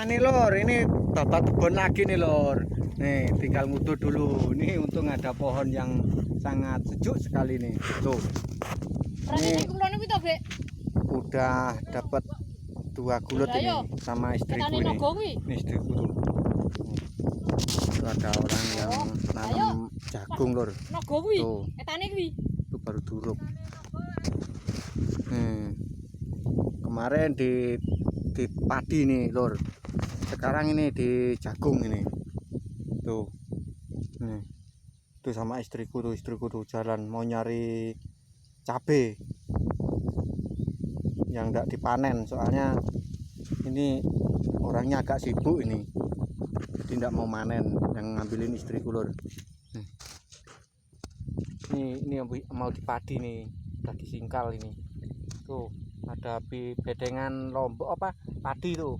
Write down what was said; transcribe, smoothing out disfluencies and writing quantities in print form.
nih lor, ini babat kebun lagi nih lor. Nih tinggal ngutur dulu. Nih untung ada pohon yang sangat sejuk sekali nih. Tuh. Ini udah dapat 2 gulut ini sama istriku ini. Ini istriku tuh. Itu ada orang yang nanam jagung lor. Tuh. Itu baru duruk. Kemarin di padi nih lor. Sekarang ini di jagung ini. Tuh. Nih. Itu sama istriku tuh jalan mau nyari cabe yang enggak dipanen, soalnya ini orangnya agak sibuk ini, jadi enggak mau manen, yang ngambilin istriku lor. Ini mau dipadi nih, lagi singkal ini. Tuh ada bedengan lombok apa padi tuh,